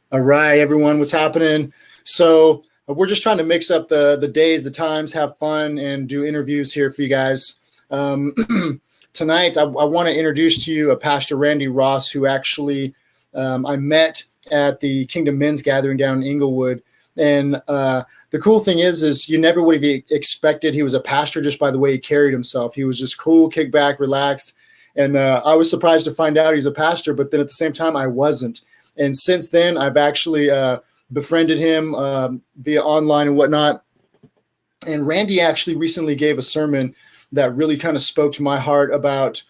All right, everyone, what's happening? So we're just trying to mix up the days, the times, have fun, and do interviews here for you guys. Um, Tonight, I want to introduce to you a Pastor Randy Ross, who actually I met at the Kingdom Men's Gathering down in Inglewood. And the cool thing is you never would have expected he was a pastor just by the way he carried himself. He was just cool, kick back, relaxed. And I was surprised to find out he's a pastor, but then at the same time, I wasn't. And since then, I've actually befriended him via online and whatnot. And Randy actually recently gave a sermon that really kind of spoke to my heart about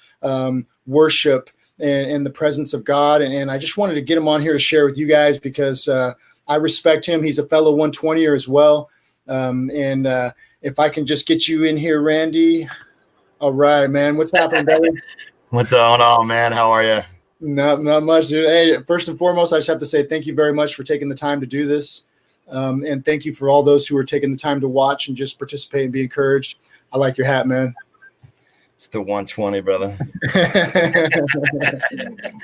worship and the presence of God. And I just wanted to get him on here to share with you guys because I respect him. He's a fellow 120er as well. If I can just get you in here, Randy. All right, man. What's happening, brother? What's going on, man? How are you? Not much, dude. Hey, first and foremost, I just have to say thank you very much for taking the time to do this. And thank you for all those who are taking the time to watch and just participate and be encouraged. I like your hat, man. It's the 120, brother.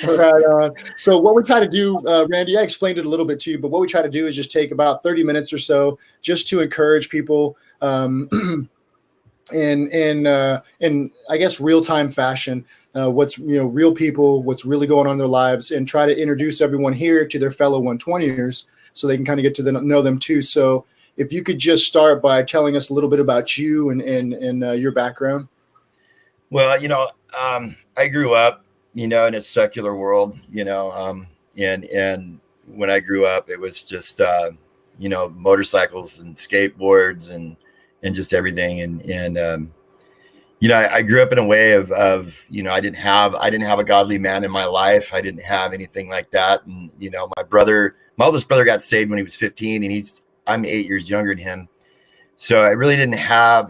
Right on. So what we try to do, Randy, I explained it a little bit to you, but what we try to do is just take about 30 minutes or so just to encourage people in I guess real-time fashion. What's real people, what's really going on in their lives, and try to introduce everyone here to their fellow 120ers so they can kind of get to know them too. So if you could just start by telling us a little bit about you and your background. Well, I grew up, in a secular world, and when I grew up, it was just, motorcycles and skateboards and just everything. I grew up in a way of I didn't have a godly man in my life. I didn't have anything like that. And, my oldest brother got saved when he was 15 and I'm 8 years younger than him. So I really didn't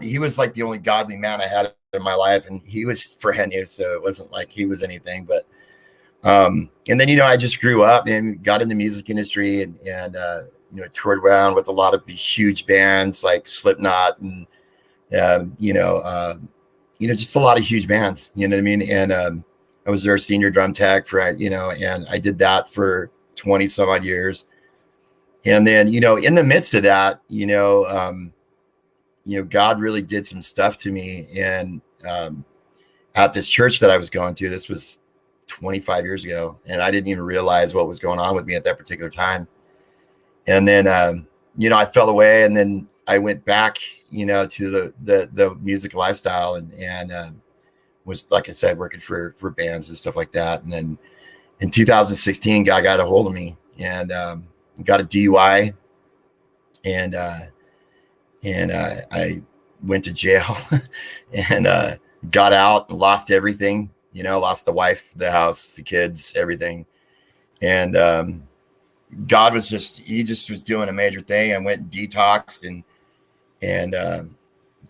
he was like the only godly man I had in my life. And he was brand new. So it wasn't like he was anything, but, and then, I just grew up and got in the music industry and toured around with a lot of huge bands like Slipknot and, just a lot of huge bands, you know what I mean? And I was their senior drum tech and I did that for 20 some odd years. And then, in the midst of that, God really did some stuff to me. And at this church that I was going to, this was 25 years ago, and I didn't even realize what was going on with me at that particular time. And then, I fell away, and then I went back, to the music lifestyle and was, like I said, working for bands and stuff like that. And then in 2016, God got a hold of me and got a DUI, and I went to jail and got out and lost everything, lost the wife, the house, the kids, everything. And God was he was doing a major thing. I went and detoxed and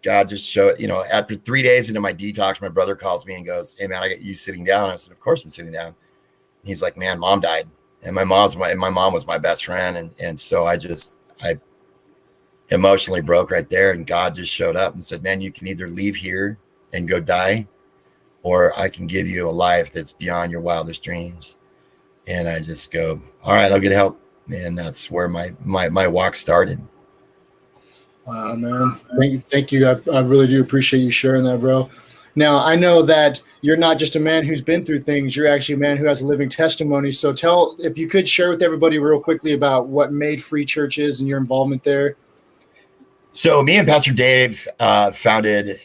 God just showed, after 3 days into my detox, my brother calls me and goes, "Hey man, I got you sitting down." I said, "Of course I'm sitting down." And he's like, "Man, mom died." And my mom was my best friend. And so I emotionally broke right there. And God just showed up and said, "Man, you can either leave here and go die, or I can give you a life that's beyond your wildest dreams." And I just go, "All right, I'll get help." And that's where my walk started. Wow, man. Thank you. I really do appreciate you sharing that, bro. Now, I know that you're not just a man who's been through things. You're actually a man who has a living testimony. So if you could share with everybody real quickly about what Made Free Church is and your involvement there. So me and Pastor Dave founded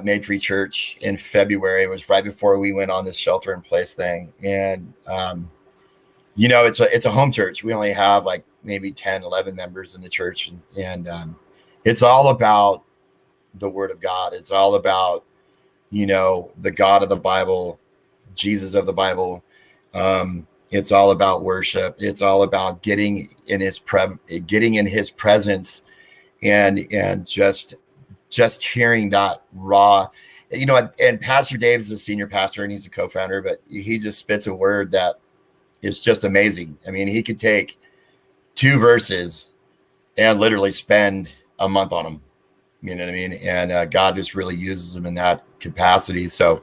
Made Free Church in February. It was right before we went on this shelter in place thing. And, it's a home church. We only have like maybe 10, 11 members in the church. And it's all about the word of God. It's all about, the God of the Bible, Jesus of the Bible. It's all about worship. It's all about getting in his presence and just hearing that raw, and Pastor Dave is a senior pastor and he's a co-founder, but he just spits a word that is just amazing. I mean, he could take 2 verses and literally spend a month on them. You know what I mean? And God just really uses them in that capacity. So,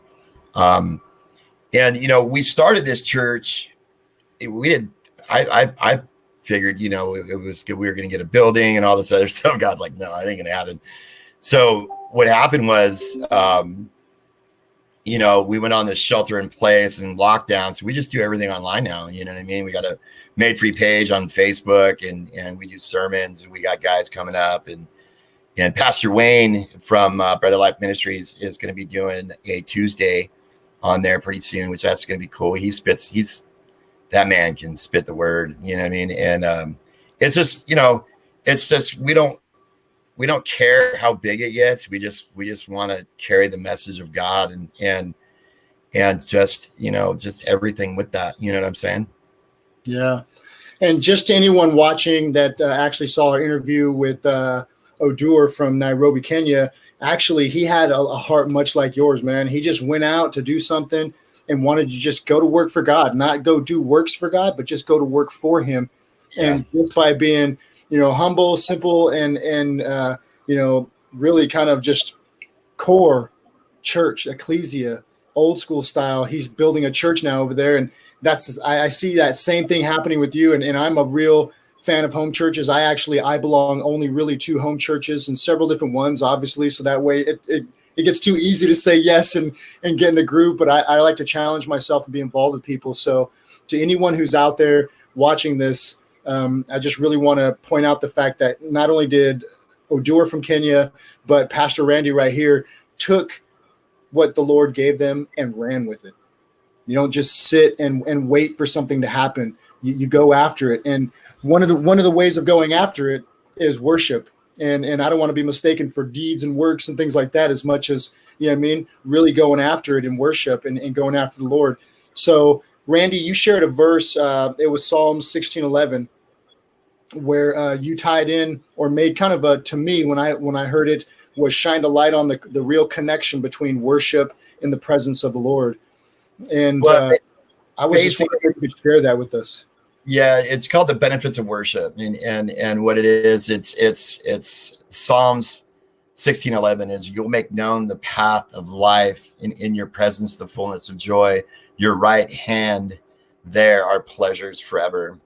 we started this church. I figured, you know, it was good. We were going to get a building and all this other stuff. God's like, no, it ain't going to happen. So what happened was, you know, we went on this shelter in place and lockdown. So we just do everything online now. You know what I mean? We got a Made Free page on Facebook, and we do sermons, and we got guys coming up, and Pastor Wayne from Bread of Life Ministries is going to be doing a Tuesday on there pretty soon, which that's going to be cool. That man can spit the word, you know what I mean? And it's just, you know, it's just, we don't care how big it gets. We just want to carry the message of God and just, you know, just everything with that, you know what I'm saying? Yeah. And just to anyone watching that actually saw our interview with Odur from Nairobi, Kenya, actually, he had a heart much like yours, man. He just went out to do something and wanted to just go to work for God, not go do works for God, but just go to work for him. Yeah. And just by being, you know, humble, simple, and you know, really kind of just core church, ecclesia, old school style, he's building a church now over there. And I see that same thing happening with you. And I'm a real fan of home churches. I belong only really to home churches and several different ones, obviously. So that way it gets too easy to say yes and get in a groove. But I like to challenge myself and be involved with people. So to anyone who's out there watching this, I just really want to point out the fact that not only did Odur from Kenya, but Pastor Randy right here took what the Lord gave them and ran with it. You don't just sit and wait for something to happen. You go after it. And one of the ways of going after it is worship. And I don't want to be mistaken for deeds and works and things like that as much as, you know what I mean, really going after it in worship and going after the Lord. So Randy, you shared a verse. It was Psalms 16:11, where you tied in or made kind of to me when I heard it, was shined a light on the real connection between worship and the presence of the Lord. And I was just wondering if you could share that with us. Yeah, it's called the benefits of worship, and what it is, it's Psalms 16:11 is, you'll make known the path of life, in your presence the fullness of joy, your right hand there are pleasures forever.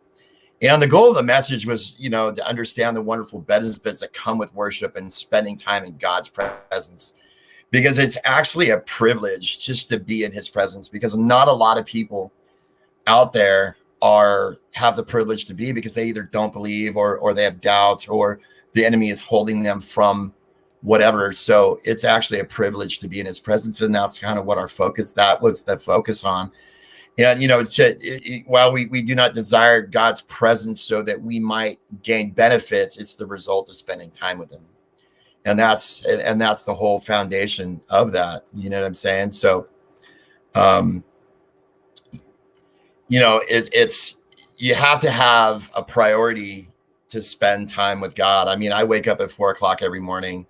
And the goal of the message was, you know, to understand the wonderful benefits that come with worship and spending time in God's presence, because it's actually a privilege just to be in his presence, because not a lot of people out there have the privilege to be, because they either don't believe or they have doubts, or the enemy is holding them from whatever. So it's actually a privilege to be in his presence. And that's kind of what that was the focus on. And, you know, while we do not desire God's presence so that we might gain benefits, it's the result of spending time with him. And that's the whole foundation of that. You know what I'm saying? So, you know, you have to have a priority to spend time with God. I mean, I wake up at 4:00 every morning,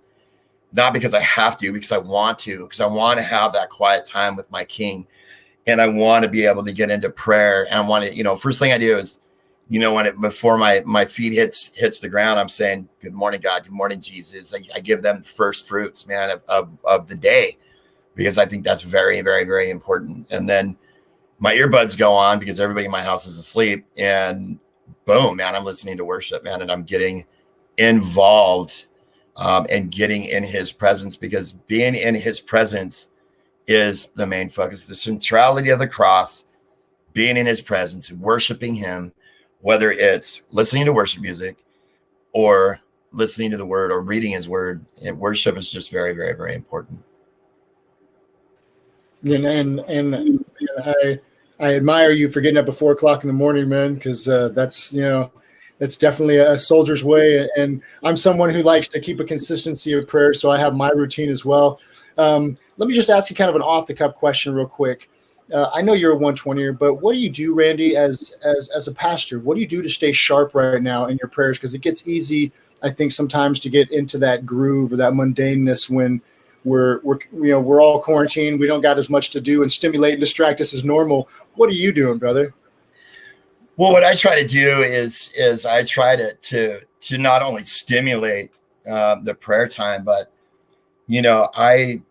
not because I have to, because I want to have that quiet time with my King. And I want to be able to get into prayer. And I want to, you know, first thing I do is, you know, before my feet hits the ground, I'm saying, good morning, God. Good morning, Jesus. I give them first fruits, man, of the day, because I think that's very, very, very important. And then my earbuds go on because everybody in my house is asleep, and boom, man, I'm listening to worship, man. And I'm getting involved and getting in his presence, because being in his presence is the main focus, the centrality of the cross, being in his presence and worshiping him, whether it's listening to worship music or listening to the word or reading his word. And worship is just very, very, very important. And I admire you for getting up at 4:00 in the morning, man, because that's definitely a soldier's way. And I'm someone who likes to keep a consistency of prayer, so I have my routine as well. Let me just ask you kind of an off-the-cuff question real quick. I know you're a 120er, but what do you do, Randy, as a pastor? What do you do to stay sharp right now in your prayers? Because it gets easy, I think, sometimes to get into that groove or that mundaneness when we're all quarantined. We don't got as much to do and stimulate and distract us as normal. What are you doing, brother? Well, what I try to do is I try to not only stimulate the prayer time, but I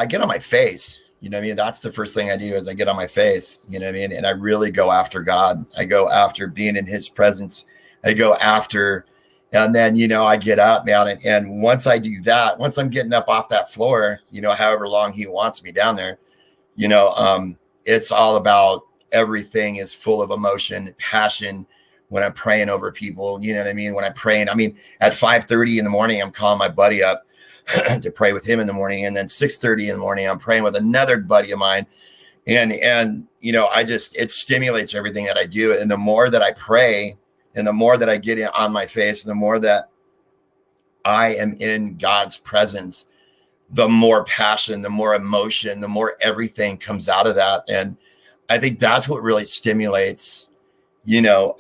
get on my face. You know what I mean? That's the first thing I do is I get on my face, you know what I mean? And I really go after God. I go after being in his presence. I go after, and then, you know, I get up, man. And once I do that, once I'm getting up off that floor, you know, however long he wants me down there, you know, it's all about, everything is full of emotion, passion. When I'm praying over people, you know what I mean? When I'm praying, I mean, at 5:30 in the morning, I'm calling my buddy up to pray with him in the morning. And then 6:30 in the morning, I'm praying with another buddy of mine. And, you know, it stimulates everything that I do. And the more that I pray and the more that I get on my face, and the more that I am in God's presence, the more passion, the more emotion, the more everything comes out of that. And I think that's what really stimulates, you know,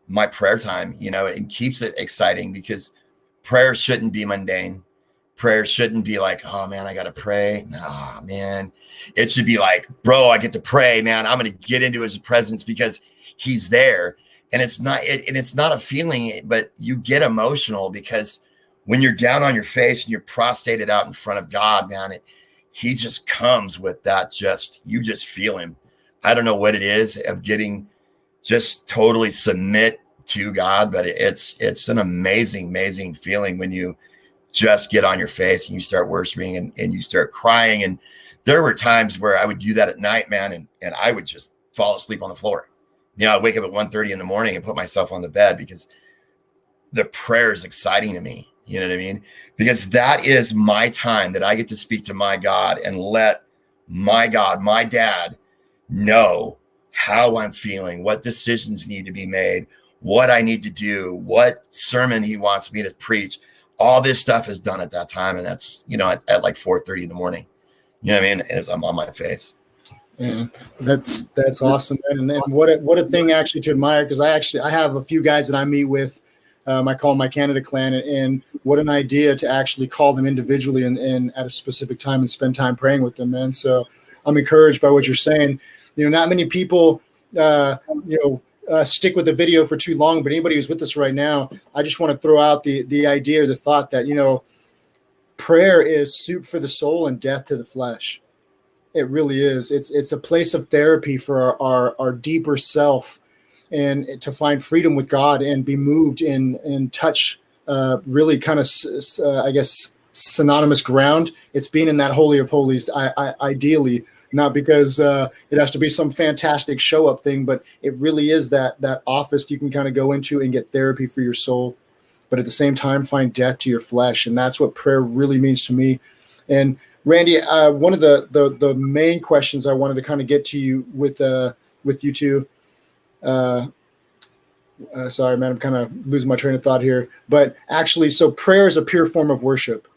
my prayer time, you know, and keeps it exciting, because prayer shouldn't be mundane. Prayer shouldn't be like, oh man, I got to pray. Nah, man, it should be like, bro, I get to pray, man. I'm going to get into his presence because he's there. And it's not a feeling, but you get emotional because when you're down on your face and you're prostrated out in front of God, man, he just comes with that. You just feel him. I don't know what it is of getting just totally submit to God, but it's an amazing feeling when you just get on your face and you start worshiping and you start crying. And there were times where I would do that at night, man, and I would just fall asleep on the floor. You know, I'd wake up at 1:30 in the morning and put myself on the bed because the prayer is exciting to me. You know what I mean? Because that is my time that I get to speak to my God and let my God, my dad, know how I'm feeling, what decisions need to be made, what I need to do, what sermon he wants me to preach. All this stuff is done at that time. And that's, you know, at like 4:30 in the morning, you know what I mean? As I'm on my face. Yeah, that's awesome. And what a thing actually to admire. Cause I have a few guys that I meet with, I call my Canada clan, and what an idea to actually call them individually and at a specific time and spend time praying with them, man. So I'm encouraged by what you're saying. You know, not many people, stick with the video for too long, but anybody who's with us right now, I just want to throw out the idea or the thought that, you know, prayer is soup for the soul and death to the flesh. It really is. It's a place of therapy for our deeper self, and to find freedom with God and be moved in touch, really kind of, I guess, synonymous ground. It's being in that Holy of Holies, ideally, not because it has to be some fantastic show up thing, but it really is that office you can kind of go into and get therapy for your soul, but at the same time find death to your flesh. And that's what prayer really means to me. And Randy, one of the main questions I wanted to kind of get to you with you two. Sorry, man, I'm kind of losing my train of thought here. But actually, so prayer is a pure form of worship.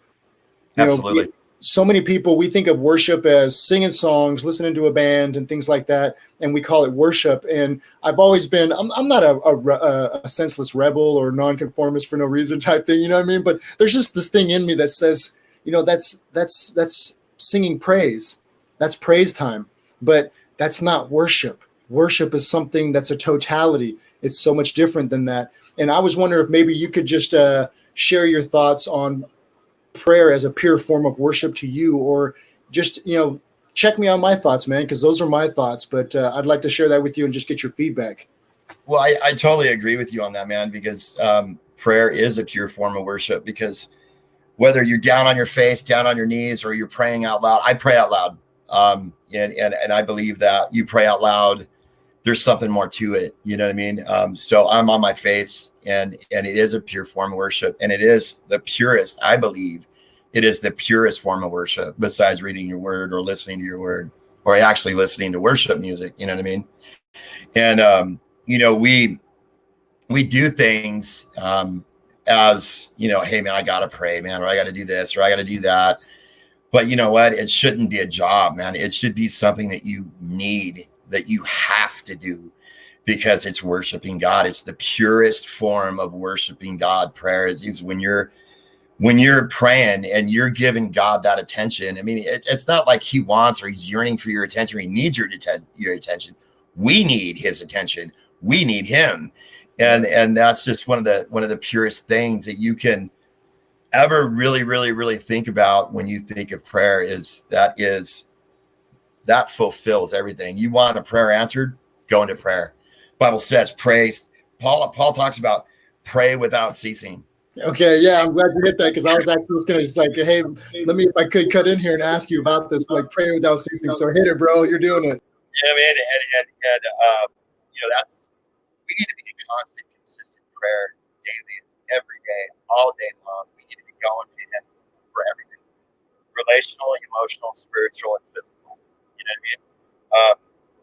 Absolutely. So many people, we think of worship as singing songs, listening to a band, and things like that, and we call it worship. And I've always been, I'm not a senseless rebel or nonconformist for no reason type thing, you know what I mean? But there's just this thing in me that says, you know, that's singing praise. That's praise time. But that's not worship. Worship is something that's a totality. It's so much different than that. And I was wondering if maybe you could just share your thoughts on prayer as a pure form of worship to you, or just, you know, check me on my thoughts, man, because those are my thoughts. But I'd like to share that with you and just get your feedback. Well, I totally agree with you on that, man, because prayer is a pure form of worship. Because whether you're down on your face, down on your knees, or you're praying out loud, I pray out loud. And I believe that you pray out loud, there's something more to it. You know what I mean? So I'm on my face, and it is a pure form of worship, and it is the purest. I believe it is the purest form of worship, besides reading your word or listening to your word, or actually listening to worship music. You know what I mean? And, you know, we do things, as, you know, hey man, I got to pray, man, or I got to do this, or I got to do that. But you know what? It shouldn't be a job, man. It should be something that you need, that you have to do, because it's worshiping God. It's the purest form of worshiping God. Prayer is when you're praying and you're giving God that attention. I mean, it's not like he wants or he's yearning for your attention. Or he needs your attention. We need his attention. We need him. And that's just one of the purest things that you can ever really think about when you think of prayer. Is that fulfills everything. You want a prayer answered, go into prayer. Bible says pray. Paul talks about pray without ceasing. Okay, yeah, I'm glad you hit that, because I was actually just gonna just like, hey, let me, if I could, cut in here and ask you about this, like praying without ceasing. So hit it, bro. You're doing it. You know what I mean? And you know, that's, we need to be in constant, consistent prayer daily, every day, all day long. We need to be going to Him for everything, relational, emotional, spiritual, and physical. You know what I mean?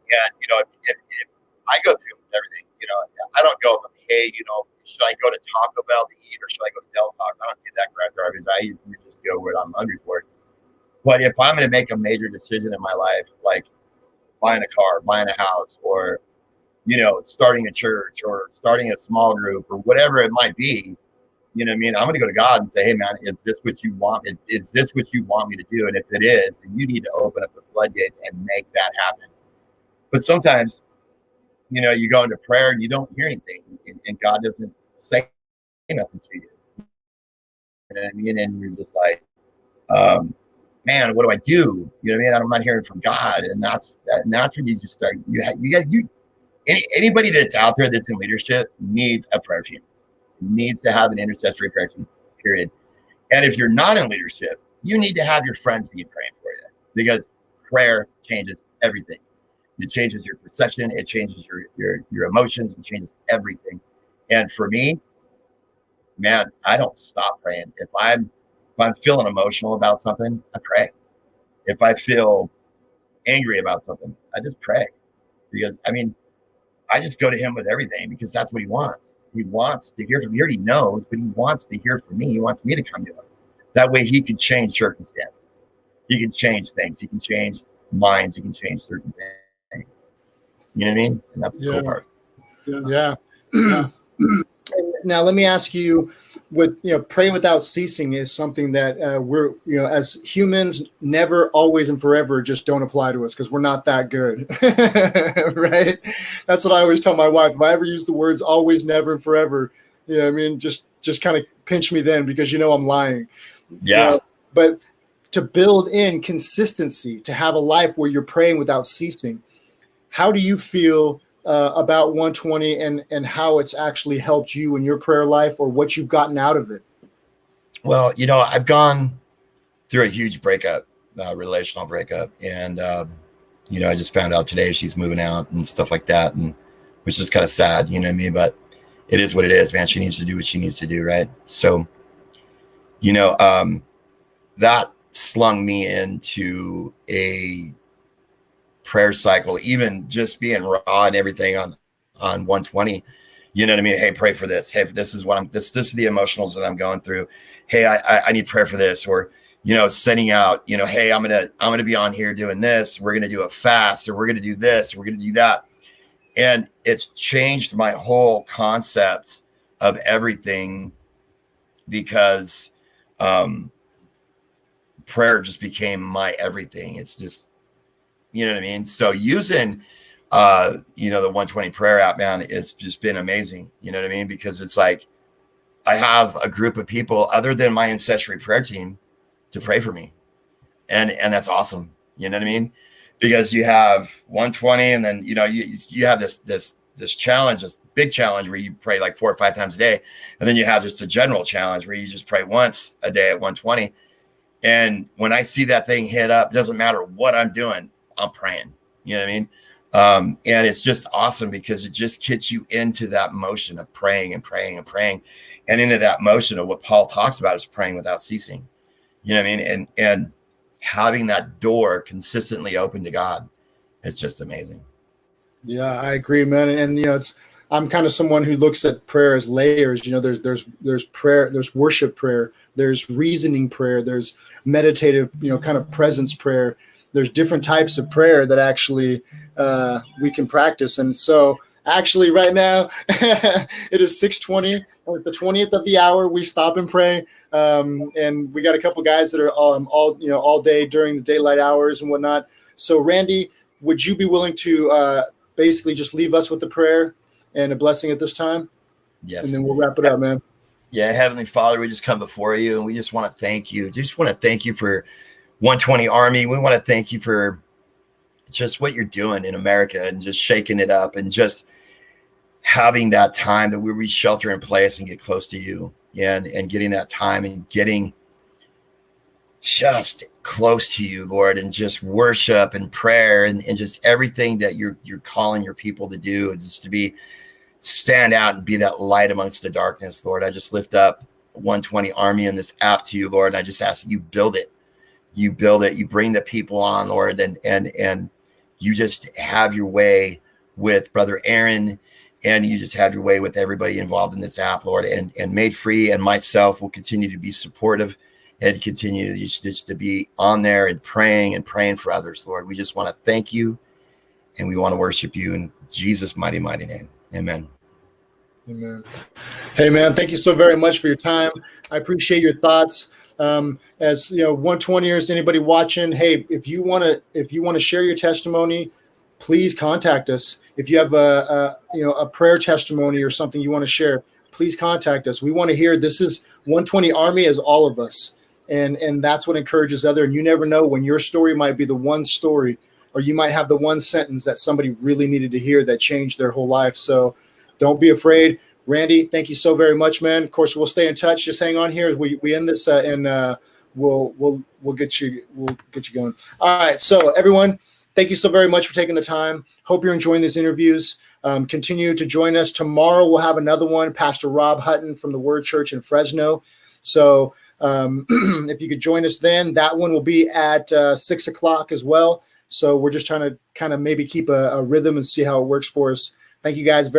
And you know, if I go through everything, you know, I don't go, hey, you know, should I go to Taco Bell to eat, or should I go to Del Taco? I don't do that crap garbage. I usually just go where I'm hungry for it. But if I'm going to make a major decision in my life, like buying a car, buying a house, or, you know, starting a church or starting a small group or whatever it might be, you know what I mean? I'm going to go to God and say, hey, man, is this what you want? Is this what you want me to do? And if it is, then you need to open up the floodgates and make that happen. But sometimes, you know, you go into prayer and you don't hear anything, and God doesn't say nothing to you. You know what I mean? And you're just like, man, what do I do? You know what I mean? I'm not hearing from God, and that's when you just start. Anybody that's out there that's in leadership needs a prayer team. Needs to have an intercessory prayer team. Period. And if you're not in leadership, you need to have your friends be praying for you, because prayer changes everything. It changes your perception. It changes your emotions. It changes everything. And for me, man, I don't stop praying. If I'm feeling emotional about something, I pray. If I feel angry about something, I just pray. Because, I mean, I just go to Him with everything, because that's what He wants. He wants to hear from me. He already knows, but He wants to hear from me. He wants me to come to Him. That way He can change circumstances. He can change things. He can change minds. He can change certain things. You know what I mean? And that's the cool part. Yeah. Now let me ask you, praying without ceasing is something that we're, as humans, never, always, and forever just don't apply to us, because we're not that good, right? That's what I always tell my wife. If I ever use the words always, never, and forever, I mean, just kind of pinch me then, because I'm lying. Yeah. But to build in consistency, to have a life where you're praying without ceasing, how do you feel about 120 and how it's actually helped you in your prayer life, or what you've gotten out of it? Well, I've gone through a huge breakup, relational breakup. And, I just found out today she's moving out and stuff like that. And which is kind of sad, you know what I mean? But it is what it is, man. She needs to do what she needs to do. Right. So, that slung me into a prayer cycle, even just being raw and everything on 120, you know what I mean? Hey, pray for this. Hey, this is what this is the emotionals that I'm going through. Hey, I need prayer for this. Or, sending out, hey, I'm going to be on here doing this. We're going to do a fast, or we're going to do this, or we're going to do that. And it's changed my whole concept of everything, because, prayer just became my everything. It's just, you know what I mean? So using, the 120 prayer app, man, it's just been amazing. You know what I mean? Because it's like, I have a group of people other than my ancestry prayer team to pray for me. And that's awesome. You know what I mean? Because you have 120, and then, you have this challenge, this big challenge where you pray like 4 or 5 times a day. And then you have just a general challenge where you just pray once a day at 120. And when I see that thing hit up, it doesn't matter what I'm doing, I'm praying. You know what I mean? And it's just awesome, because it just gets you into that motion of praying and praying and praying, and into that motion of what Paul talks about is praying without ceasing. You know what I mean? And having that door consistently open to God, it's just amazing. Yeah, I agree, man. And I'm kind of someone who looks at prayer as layers. There's prayer, there's worship prayer, there's reasoning prayer, there's meditative, kind of presence prayer. There's different types of prayer that actually we can practice. And so actually right now it is 6:20, at the 20th of the hour, we stop and pray. And we got a couple guys that are all day during the daylight hours and whatnot. So Randy, would you be willing to basically just leave us with the prayer and a blessing at this time? Yes. And then we'll wrap it up, man. Yeah. Heavenly Father, we just come before you, and we just want to thank you. Just want to thank you for 120 Army. We want to thank you for just what you're doing in America and just shaking it up and just having that time that we shelter in place and get close to you, and getting that time and getting just close to you, Lord, and just worship and prayer and just everything that you're calling your people to do, and just to stand out and be that light amongst the darkness, Lord. I just lift up 120 Army and this app to you, Lord, and I just ask that you build it. You build it. You bring the people on, Lord, and you just have your way with Brother Aaron, and you just have your way with everybody involved in this app, Lord, and Made Free and myself will continue to be supportive and continue to just to be on there and praying for others, Lord. We just want to thank you, and we want to worship you in Jesus' mighty, mighty name. Amen. Amen. Hey, man, thank you so very much for your time. I appreciate your thoughts. As you know, 120 years to anybody watching, hey, if you want to share your testimony, please contact us. If you have a prayer testimony or something you want to share, please contact us. We want to hear. This is 120 Army as all of us. And that's what encourages other. And you never know when your story might be the one story, or you might have the one sentence that somebody really needed to hear that changed their whole life. So don't be afraid. Randy, thank you so very much, man. Of course, we'll stay in touch. Just hang on here as we end this, and we'll get you going. All right. So everyone, thank you so very much for taking the time. Hope you're enjoying these interviews. Continue to join us. Tomorrow we'll have another one, Pastor Rob Hutton from the Word Church in Fresno. So if you could join us then, that one will be at 6 o'clock as well. So we're just trying to kind of maybe keep a rhythm and see how it works for us. Thank you guys very